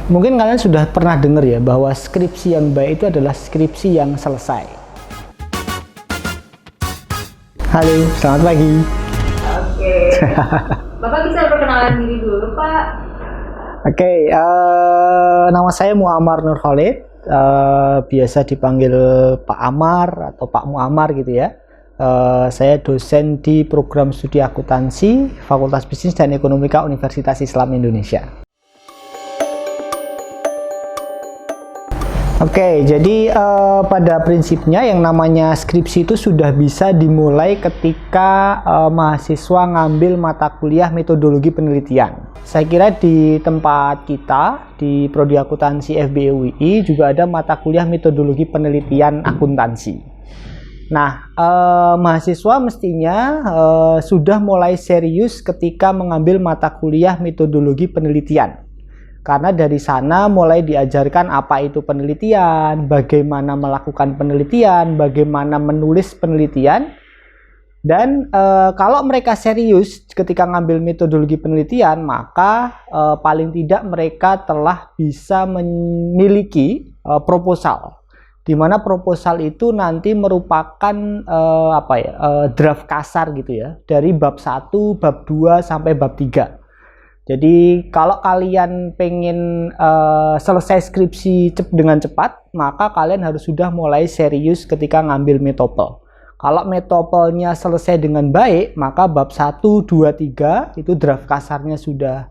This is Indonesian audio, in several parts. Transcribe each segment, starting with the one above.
Mungkin kalian sudah pernah dengar ya bahwa skripsi yang baik itu adalah skripsi yang selesai. Halo, selamat pagi. Oke. Bapak bisa perkenalan diri dulu, Pak. Oke, nama saya Muammar Nur Khalid. Biasa dipanggil Pak Amar atau Pak Muammar gitu ya. Saya dosen di program studi akuntansi Fakultas Bisnis dan Ekonomika Universitas Islam Indonesia. Oke, jadi pada prinsipnya yang namanya skripsi itu sudah bisa dimulai ketika mahasiswa ngambil mata kuliah metodologi penelitian. Saya kira di tempat kita, di Prodi Akuntansi FB UII juga ada mata kuliah metodologi penelitian akuntansi. Nah, mahasiswa mestinya sudah mulai serius ketika mengambil mata kuliah metodologi penelitian. Karena dari sana mulai diajarkan apa itu penelitian, bagaimana melakukan penelitian, bagaimana menulis penelitian. Dan kalau mereka serius ketika ngambil metodologi penelitian, maka paling tidak mereka telah bisa memiliki proposal. Di mana proposal itu nanti merupakan draft kasar gitu ya, dari bab 1, bab 2 sampai bab 3. Jadi kalau kalian pengen selesai skripsi dengan cepat, maka kalian harus sudah mulai serius ketika ngambil metopel. Kalau metopelnya selesai dengan baik, maka bab 1, 2, 3 itu draft kasarnya sudah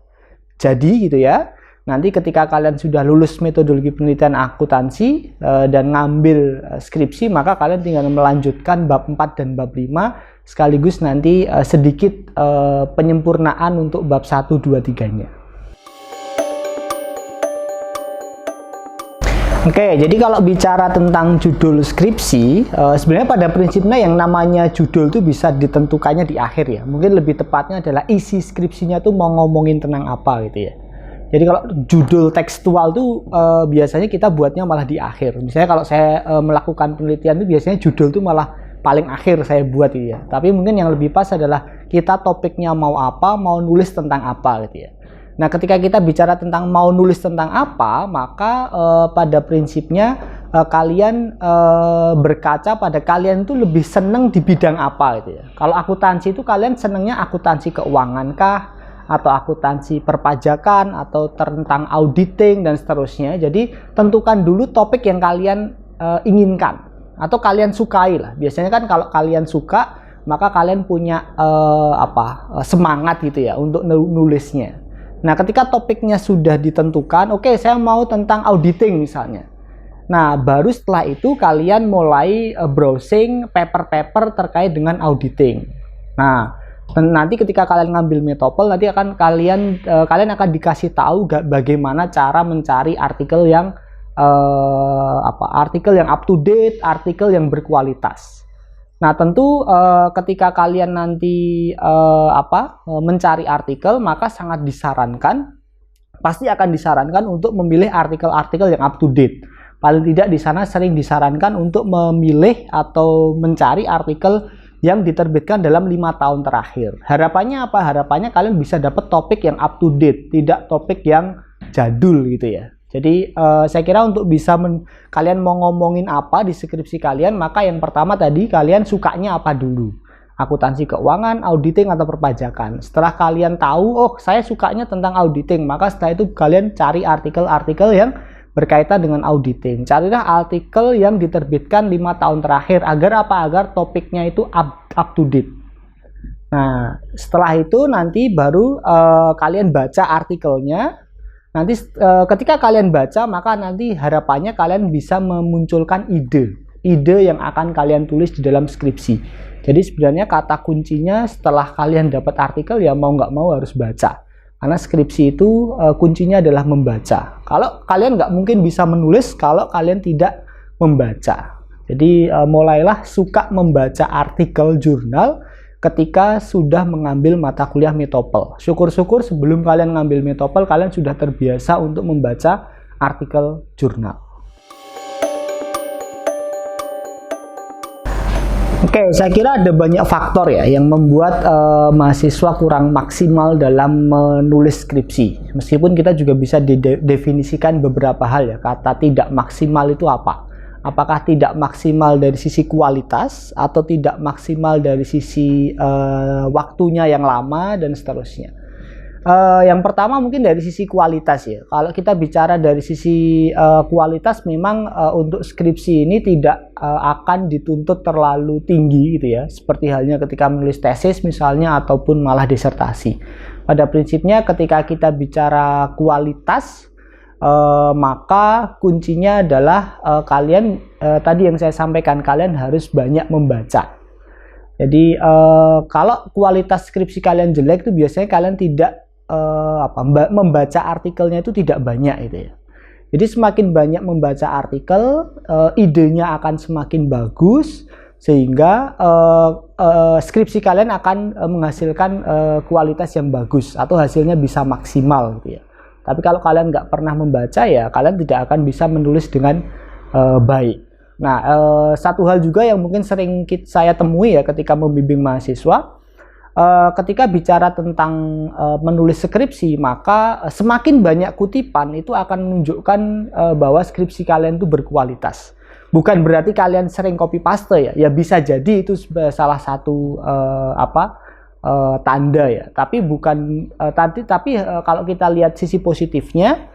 jadi gitu ya. Nanti ketika kalian sudah lulus metodologi penelitian akuntansi dan ngambil skripsi, maka kalian tinggal melanjutkan bab 4 dan bab 5 sekaligus nanti sedikit penyempurnaan untuk bab 1, 2, 3-nya. Oke, jadi kalau bicara tentang judul skripsi, sebenarnya pada prinsipnya yang namanya judul itu bisa ditentukannya di akhir ya. Mungkin lebih tepatnya adalah isi skripsinya tuh mau ngomongin tentang apa gitu ya. Jadi kalau judul tekstual tuh biasanya kita buatnya malah di akhir. Misalnya kalau saya melakukan penelitian itu biasanya judul tuh malah paling akhir saya buat gitu ya. Tapi mungkin yang lebih pas adalah kita topiknya mau apa, mau nulis tentang apa gitu ya. Nah, ketika kita bicara tentang mau nulis tentang apa, maka pada prinsipnya kalian berkaca pada kalian itu lebih seneng di bidang apa gitu ya. Kalau akuntansi itu kalian senengnya akuntansi keuangan kah? Atau akuntansi perpajakan atau tentang auditing dan seterusnya. Jadi tentukan dulu topik yang kalian inginkan atau kalian sukai lah. Biasanya kan kalau kalian suka, maka kalian punya semangat gitu ya untuk nulisnya. Nah, ketika topiknya sudah ditentukan, oke, saya mau tentang auditing misalnya. Nah, baru setelah itu kalian mulai browsing paper-paper terkait dengan auditing. Nah, nanti ketika kalian ngambil metopel, nanti kalian akan dikasih tahu bagaimana cara mencari artikel yang up to date, artikel yang berkualitas. Nah, tentu ketika kalian nanti mencari artikel, maka sangat disarankan, pasti akan disarankan untuk memilih artikel-artikel yang up to date. Paling tidak di sana sering disarankan untuk memilih atau mencari artikel yang diterbitkan dalam 5 tahun terakhir. Harapannya apa? Harapannya kalian bisa dapat topik yang up to date, tidak topik yang jadul gitu ya. Jadi saya kira untuk bisa kalian mau ngomongin apa di skripsi kalian, maka yang pertama tadi kalian sukanya apa dulu. Akuntansi keuangan, auditing atau perpajakan. Setelah kalian tahu, oh saya sukanya tentang auditing, maka setelah itu kalian cari artikel-artikel yang berkaitan dengan auditing. Carilah artikel yang diterbitkan 5 tahun terakhir agar apa? Agar topiknya itu up to date. Nah, setelah itu nanti baru kalian baca artikelnya. Nanti ketika kalian baca, maka nanti harapannya kalian bisa memunculkan ide yang akan kalian tulis di dalam skripsi. Jadi sebenarnya kata kuncinya setelah kalian dapat artikel ya mau nggak mau harus baca. Karena skripsi itu kuncinya adalah membaca. Kalau kalian nggak mungkin bisa menulis kalau kalian tidak membaca. Jadi mulailah suka membaca artikel jurnal ketika sudah mengambil mata kuliah metopel. Syukur-syukur sebelum kalian ngambil metopel, kalian sudah terbiasa untuk membaca artikel jurnal. Oke, saya kira ada banyak faktor ya yang membuat mahasiswa kurang maksimal dalam menulis skripsi. Meskipun kita juga bisa definisikan beberapa hal ya, kata tidak maksimal itu apa? Apakah tidak maksimal dari sisi kualitas atau tidak maksimal dari sisi waktunya yang lama dan seterusnya. Yang pertama mungkin dari sisi kualitas ya. Kalau kita bicara dari sisi kualitas, memang untuk skripsi ini tidak akan dituntut terlalu tinggi gitu ya. Seperti halnya ketika menulis tesis misalnya ataupun malah disertasi. Pada prinsipnya ketika kita bicara kualitas, maka kuncinya adalah kalian tadi yang saya sampaikan, kalian harus banyak membaca. Jadi kalau kualitas skripsi kalian jelek itu biasanya kalian tidak membaca artikelnya itu tidak banyak gitu ya. Jadi semakin banyak membaca artikel, idenya akan semakin bagus sehingga skripsi kalian akan menghasilkan kualitas yang bagus atau hasilnya bisa maksimal gitu ya. Tapi kalau kalian nggak pernah membaca ya kalian tidak akan bisa menulis dengan baik. Nah, satu hal juga yang mungkin sering saya temui ya ketika membimbing mahasiswa, ketika bicara tentang menulis skripsi, maka semakin banyak kutipan itu akan menunjukkan bahwa skripsi kalian itu berkualitas. Bukan berarti kalian sering copy paste ya. Ya bisa jadi itu salah satu tanda ya. Tapi bukan tapi kalau kita lihat sisi positifnya,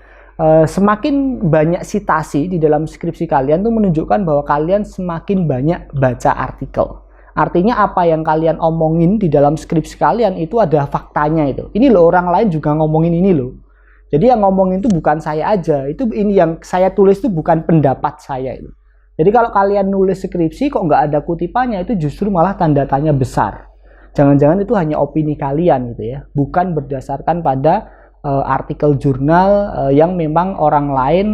semakin banyak sitasi di dalam skripsi kalian itu menunjukkan bahwa kalian semakin banyak baca artikel. Artinya apa yang kalian omongin di dalam skripsi kalian itu ada faktanya itu. Ini loh, orang lain juga ngomongin ini loh. Jadi yang ngomongin itu bukan saya aja. Itu ini yang saya tulis itu bukan pendapat saya itu. Jadi kalau kalian nulis skripsi kok nggak ada kutipannya, itu justru malah tanda tanya besar. Jangan-jangan itu hanya opini kalian gitu ya. Bukan berdasarkan pada artikel jurnal yang memang orang lain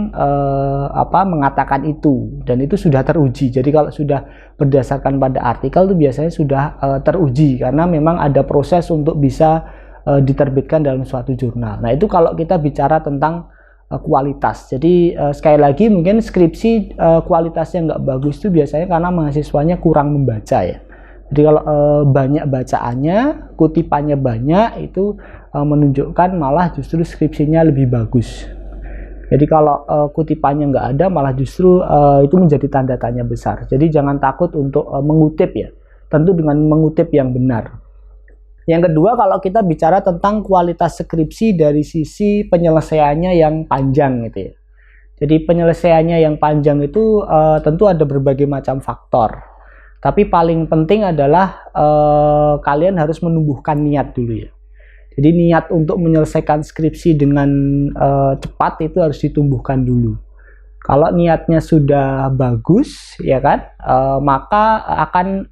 mengatakan itu, dan itu sudah teruji. Jadi kalau sudah berdasarkan pada artikel itu biasanya sudah teruji karena memang ada proses untuk bisa diterbitkan dalam suatu jurnal. Nah, itu kalau kita bicara tentang kualitas. Jadi sekali lagi mungkin skripsi kualitasnya nggak bagus itu biasanya karena mahasiswanya kurang membaca ya. Jadi kalau banyak bacaannya, kutipannya banyak, itu menunjukkan malah justru skripsinya lebih bagus. Jadi kalau kutipannya nggak ada, malah justru itu menjadi tanda tanya besar. Jadi jangan takut untuk mengutip ya, tentu dengan mengutip yang benar. Yang kedua, kalau kita bicara tentang kualitas skripsi dari sisi penyelesaiannya yang panjang gitu ya. Jadi penyelesaiannya yang panjang itu tentu ada berbagai macam faktor. Tapi paling penting adalah kalian harus menumbuhkan niat dulu ya. Jadi niat untuk menyelesaikan skripsi dengan cepat itu harus ditumbuhkan dulu. Kalau niatnya sudah bagus, ya kan, maka akan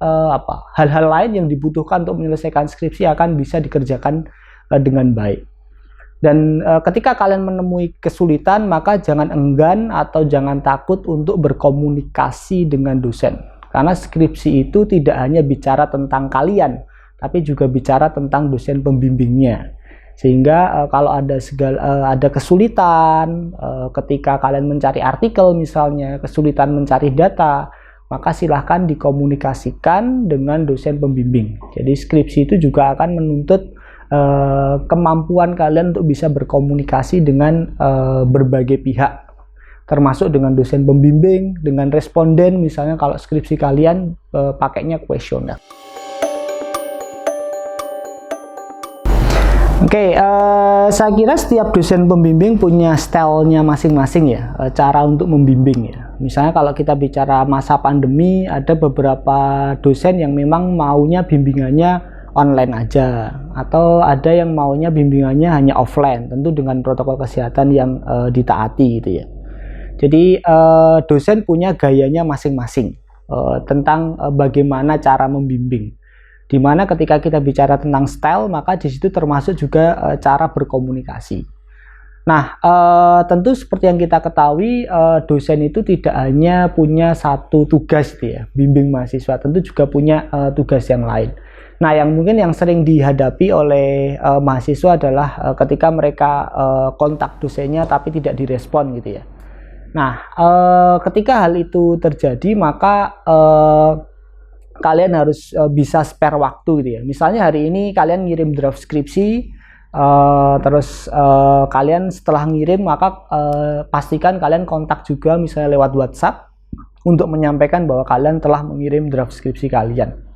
hal-hal lain yang dibutuhkan untuk menyelesaikan skripsi akan bisa dikerjakan dengan baik. Dan ketika kalian menemui kesulitan, maka jangan enggan atau jangan takut untuk berkomunikasi dengan dosen. Karena skripsi itu tidak hanya bicara tentang kalian, tapi juga bicara tentang dosen pembimbingnya. Sehingga kalau ada kesulitan ketika kalian mencari artikel misalnya, kesulitan mencari data, maka silahkan dikomunikasikan dengan dosen pembimbing. Jadi skripsi itu juga akan menuntut kemampuan kalian untuk bisa berkomunikasi dengan berbagai pihak, termasuk dengan dosen pembimbing, dengan responden misalnya kalau skripsi kalian pakainya kuesioner. Oke, saya kira setiap dosen pembimbing punya stylenya masing-masing ya, cara untuk membimbing ya. Misalnya kalau kita bicara masa pandemi, ada beberapa dosen yang memang maunya bimbingannya online aja, atau ada yang maunya bimbingannya hanya offline, tentu dengan protokol kesehatan yang ditaati gitu ya. Jadi dosen punya gayanya masing-masing tentang bagaimana cara membimbing. Dimana ketika kita bicara tentang style, maka di situ termasuk juga cara berkomunikasi. Nah, tentu seperti yang kita ketahui, dosen itu tidak hanya punya satu tugas gitu ya, bimbing mahasiswa, tentu juga punya tugas yang lain. Nah, yang mungkin yang sering dihadapi oleh mahasiswa adalah ketika mereka kontak dosennya tapi tidak direspon gitu ya. Nah, ketika hal itu terjadi, maka kalian harus bisa spare waktu gitu ya. Misalnya hari ini kalian ngirim draft skripsi, terus kalian setelah ngirim maka pastikan kalian kontak juga misalnya lewat WhatsApp untuk menyampaikan bahwa kalian telah mengirim draft skripsi kalian.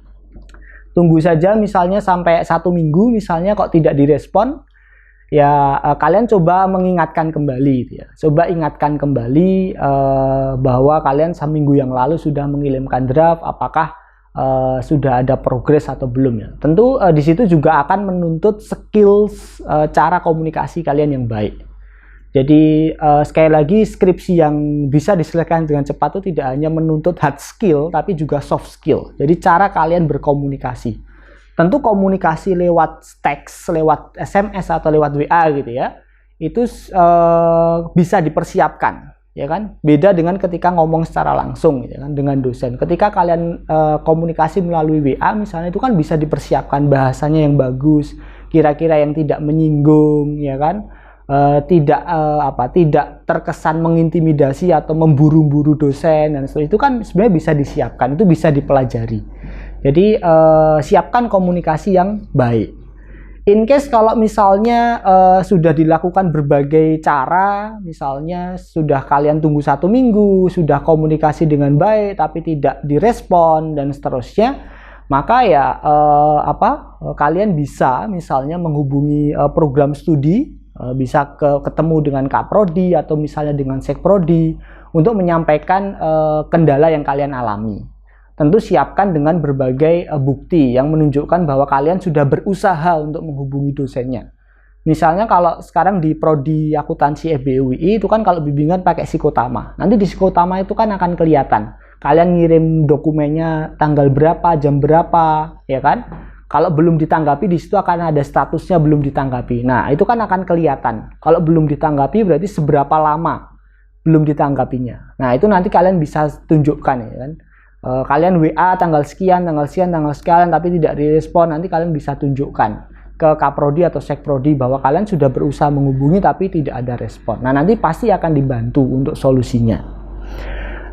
Tunggu saja misalnya sampai 1 minggu misalnya kok tidak direspon, ya kalian coba mengingatkan kembali gitu ya. Coba ingatkan kembali bahwa kalian seminggu yang lalu sudah mengirimkan draft, apakah sudah ada progres atau belum ya. Tentu di situ juga akan menuntut skills cara komunikasi kalian yang baik. Jadi sekali lagi skripsi yang bisa diselesaikan dengan cepat itu tidak hanya menuntut hard skill tapi juga soft skill. Jadi cara kalian berkomunikasi. Tentu komunikasi lewat teks, lewat SMS atau lewat WA gitu ya. Itu bisa dipersiapkan, ya kan? Beda dengan ketika ngomong secara langsung ya kan dengan dosen. Ketika kalian komunikasi melalui WA misalnya itu kan bisa dipersiapkan bahasanya yang bagus, kira-kira yang tidak menyinggung, ya kan? Tidak terkesan mengintimidasi atau memburu-buru dosen dan seterusnya, itu kan sebenarnya bisa disiapkan, itu bisa dipelajari. Jadi siapkan komunikasi yang baik. In case kalau misalnya sudah dilakukan berbagai cara, misalnya sudah kalian tunggu 1 minggu, sudah komunikasi dengan baik tapi tidak direspon dan seterusnya, maka ya kalian bisa misalnya menghubungi program studi, bisa ketemu dengan Kaprodi atau misalnya dengan Sekprodi untuk menyampaikan kendala yang kalian alami. Tentu siapkan dengan berbagai bukti yang menunjukkan bahwa kalian sudah berusaha untuk menghubungi dosennya. Misalnya kalau sekarang di Prodi Akuntansi FBUI itu kan kalau bimbingan pakai Psikotama. Nanti di Psikotama itu kan akan kelihatan kalian ngirim dokumennya tanggal berapa, jam berapa, ya kan? Kalau belum ditanggapi di situ akan ada statusnya belum ditanggapi. Nah, itu kan akan kelihatan. Kalau belum ditanggapi berarti seberapa lama belum ditanggapinya. Nah, itu nanti kalian bisa tunjukkan ya kan. Kalian WA tanggal sekian tapi tidak direspon, nanti kalian bisa tunjukkan ke Kaprodi atau Sekprodi bahwa kalian sudah berusaha menghubungi tapi tidak ada respon. Nah, nanti pasti akan dibantu untuk solusinya.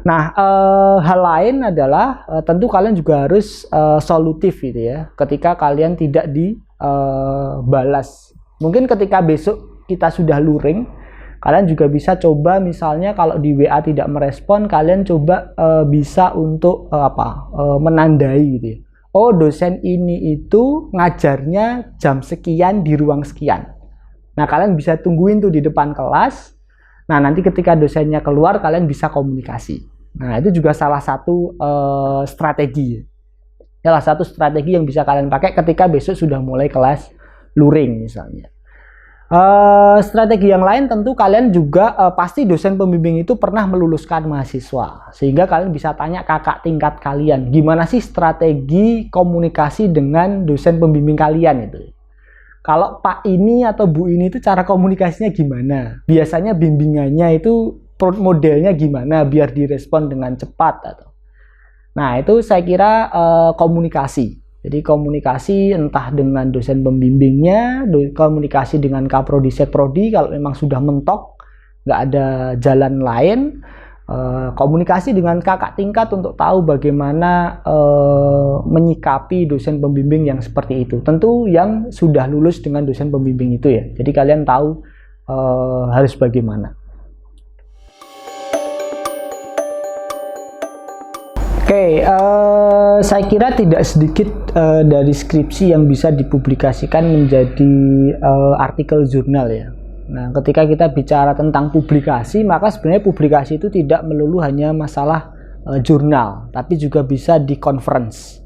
Nah, hal lain adalah tentu kalian juga harus solutif gitu ya. Ketika kalian tidak dibalas, mungkin ketika besok kita sudah luring, kalian juga bisa coba misalnya kalau di WA tidak merespon, kalian coba bisa untuk menandai gitu ya. Oh, dosen ini itu ngajarnya jam sekian di ruang sekian. Nah, kalian bisa tungguin tuh di depan kelas. Nah, nanti ketika dosennya keluar, kalian bisa komunikasi. Nah, itu juga salah satu strategi. Salah satu strategi yang bisa kalian pakai ketika besok sudah mulai kelas luring misalnya. Strategi yang lain tentu kalian juga pasti dosen pembimbing itu pernah meluluskan mahasiswa. Sehingga kalian bisa tanya kakak tingkat kalian, gimana sih strategi komunikasi dengan dosen pembimbing kalian itu. Kalau Pak ini atau Bu ini itu cara komunikasinya gimana? Biasanya bimbingannya itu modelnya gimana biar direspon dengan cepat atau. Nah, itu saya kira komunikasi. Jadi komunikasi entah dengan dosen pembimbingnya, komunikasi dengan Kaprodi Sekprodi kalau memang sudah mentok, nggak ada jalan lain, komunikasi dengan kakak tingkat untuk tahu bagaimana menyikapi dosen pembimbing yang seperti itu. Tentu yang sudah lulus dengan dosen pembimbing itu ya. Jadi kalian tahu harus bagaimana. Oke, saya kira tidak sedikit dari skripsi yang bisa dipublikasikan menjadi artikel jurnal ya. Nah, ketika kita bicara tentang publikasi, maka sebenarnya publikasi itu tidak melulu hanya masalah jurnal, tapi juga bisa di conference.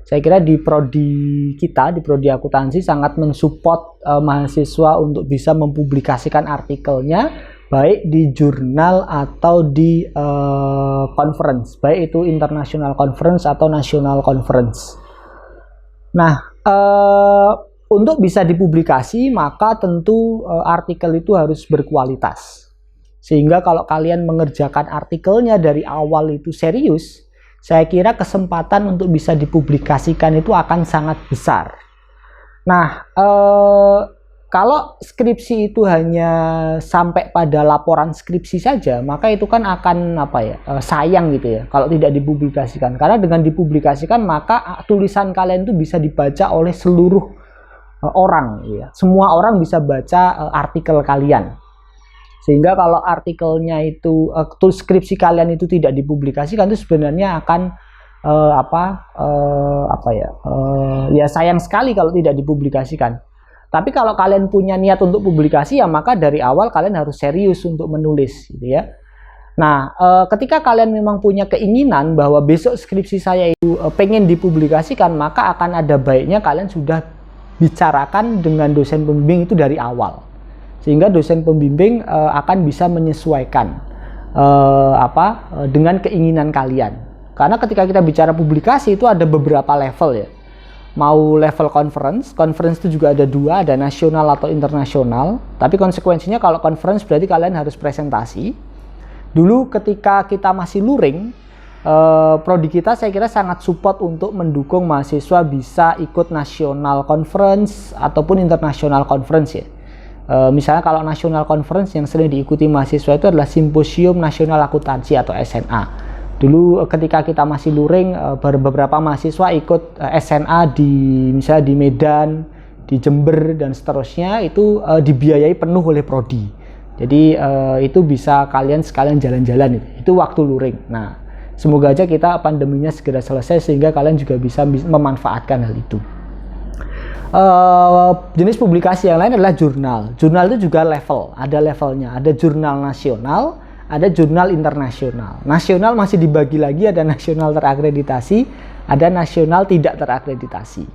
Saya kira di prodi kita, di prodi akuntansi sangat mensupport mahasiswa untuk bisa mempublikasikan artikelnya, baik di jurnal atau di conference, baik itu international conference atau national conference. Nah, untuk bisa dipublikasi maka tentu artikel itu harus berkualitas. Sehingga kalau kalian mengerjakan artikelnya dari awal itu serius, saya kira kesempatan untuk bisa dipublikasikan itu akan sangat besar. Nah, Kalau skripsi itu hanya sampai pada laporan skripsi saja, maka itu kan akan sayang gitu ya kalau tidak dipublikasikan. Karena dengan dipublikasikan maka tulisan kalian itu bisa dibaca oleh seluruh orang ya. Semua orang bisa baca artikel kalian. Sehingga kalau artikelnya itu skripsi kalian itu tidak dipublikasikan, itu sebenarnya akan sayang sekali kalau tidak dipublikasikan. Tapi kalau kalian punya niat untuk publikasi, ya maka dari awal kalian harus serius untuk menulis gitu ya. Nah, ketika kalian memang punya keinginan bahwa besok skripsi saya itu pengen dipublikasikan, maka akan ada baiknya kalian sudah bicarakan dengan dosen pembimbing itu dari awal. Sehingga dosen pembimbing akan bisa menyesuaikan dengan keinginan kalian. Karena ketika kita bicara publikasi itu ada beberapa level ya. Mau level conference itu juga ada dua, ada nasional atau internasional. Tapi konsekuensinya kalau conference berarti kalian harus presentasi. Dulu ketika kita masih luring, prodi kita saya kira sangat support untuk mendukung mahasiswa bisa ikut nasional conference ataupun international conference ya. Misalnya kalau nasional conference yang sering diikuti mahasiswa itu adalah Simposium Nasional Akuntansi atau SNA. Dulu ketika kita masih luring, beberapa mahasiswa ikut SNA misalnya di Medan, di Jember dan seterusnya, itu dibiayai penuh oleh prodi. Jadi itu bisa kalian sekalian jalan-jalan itu waktu luring. Nah, semoga aja kita pandeminya segera selesai sehingga kalian juga bisa memanfaatkan hal itu. Jenis publikasi yang lain adalah jurnal. Jurnal itu juga ada levelnya. Ada jurnal nasional, ada jurnal internasional. Nasional masih dibagi lagi, ada nasional terakreditasi, ada nasional tidak terakreditasi.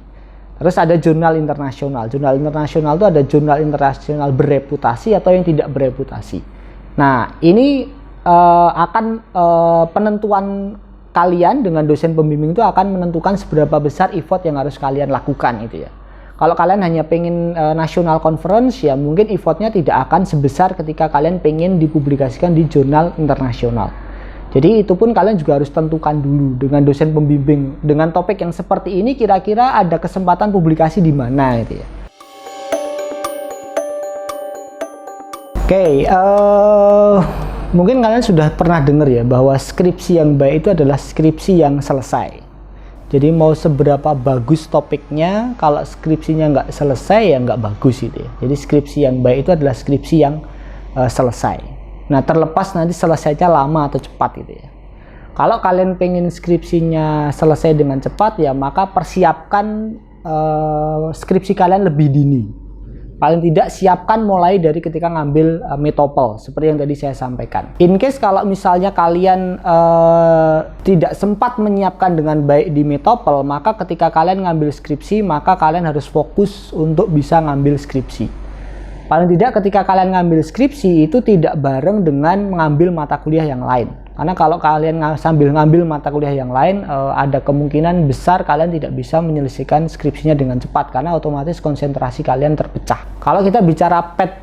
Terus ada jurnal internasional. Jurnal internasional itu ada jurnal internasional bereputasi atau yang tidak bereputasi. Nah, ini penentuan kalian dengan dosen pembimbing itu akan menentukan seberapa besar effort yang harus kalian lakukan itu ya. Kalau kalian hanya pengen national conference, ya mungkin effortnya tidak akan sebesar ketika kalian pengen dipublikasikan di jurnal internasional. Jadi itu pun kalian juga harus tentukan dulu dengan dosen pembimbing. Dengan topik yang seperti ini kira-kira ada kesempatan publikasi di mana gitu ya. Oke, mungkin kalian sudah pernah dengar ya bahwa skripsi yang baik itu adalah skripsi yang selesai. Jadi mau seberapa bagus topiknya, kalau skripsinya nggak selesai ya nggak bagus gitu ya. Jadi skripsi yang baik itu adalah skripsi yang selesai. Nah, terlepas nanti selesainya lama atau cepat gitu ya. Kalau kalian pengen skripsinya selesai dengan cepat ya maka persiapkan skripsi kalian lebih dini. Paling tidak siapkan mulai dari ketika ngambil metopel seperti yang tadi saya sampaikan. In case kalau misalnya kalian tidak sempat menyiapkan dengan baik di metopel, maka ketika kalian ngambil skripsi maka kalian harus fokus untuk bisa ngambil skripsi. Paling tidak ketika kalian ngambil skripsi itu tidak bareng dengan mengambil mata kuliah yang lain. Karena kalau kalian sambil ngambil mata kuliah yang lain, ada kemungkinan besar kalian tidak bisa menyelesaikan skripsinya dengan cepat karena otomatis konsentrasi kalian terpecah. Kalau kita bicara pet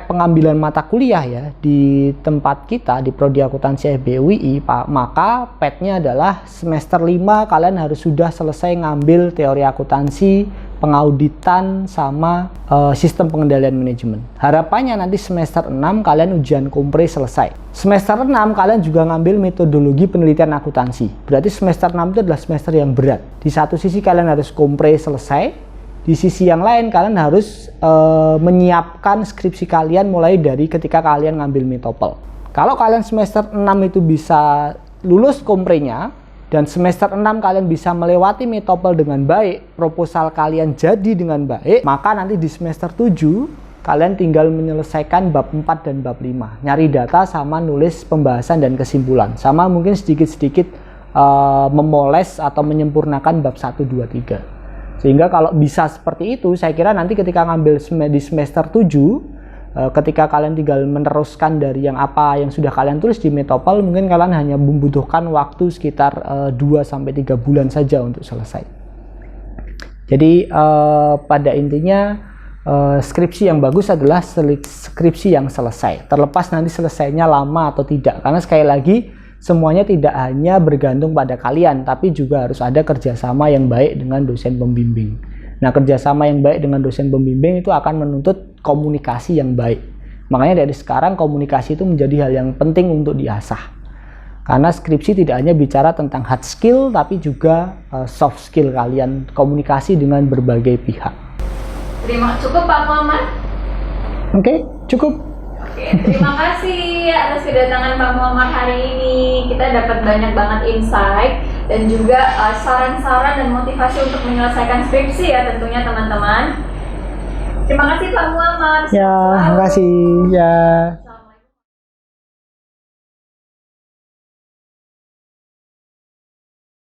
pengambilan mata kuliah ya di tempat kita di Prodi Akuntansi FBUI, maka petnya adalah semester 5 kalian harus sudah selesai ngambil teori akuntansi, pengauditan sama sistem pengendalian manajemen. Harapannya nanti semester 6 kalian ujian kompre selesai. Semester 6 kalian juga ngambil metodologi penelitian akuntansi. Berarti semester 6 itu adalah semester yang berat. Di satu sisi kalian harus kompre selesai, di sisi yang lain kalian harus menyiapkan skripsi kalian mulai dari ketika kalian ngambil metopel. Kalau kalian semester 6 itu bisa lulus komprenya, dan semester 6 kalian bisa melewati metopel dengan baik, proposal kalian jadi dengan baik, maka nanti di semester 7 kalian tinggal menyelesaikan bab 4 dan bab 5. Nyari data sama nulis pembahasan dan kesimpulan. Sama mungkin sedikit-sedikit memoles atau menyempurnakan bab 1, 2, 3. Sehingga kalau bisa seperti itu, saya kira nanti ketika ngambil di semester 7, ketika kalian tinggal meneruskan dari yang sudah kalian tulis di metopel, mungkin kalian hanya membutuhkan waktu sekitar 2-3 bulan saja untuk selesai. Jadi pada intinya skripsi yang bagus adalah skripsi yang selesai. Terlepas nanti selesainya lama atau tidak, karena sekali lagi semuanya tidak hanya bergantung pada kalian, tapi juga harus ada kerjasama yang baik dengan dosen pembimbing. Nah, kerjasama yang baik dengan dosen pembimbing itu akan menuntut komunikasi yang baik. Makanya dari sekarang komunikasi itu menjadi hal yang penting untuk diasah. Karena skripsi tidak hanya bicara tentang hard skill, tapi juga soft skill kalian, komunikasi dengan berbagai pihak. Cukup Pak Muhammad? Oke, cukup. Terima kasih atas kedatangan Pak Muhammad hari ini. Kita dapat banyak banget insight dan juga saran-saran dan motivasi untuk menyelesaikan skripsi ya tentunya teman-teman. Terima kasih Pak Muhammad. Ya, terima kasih. Ya.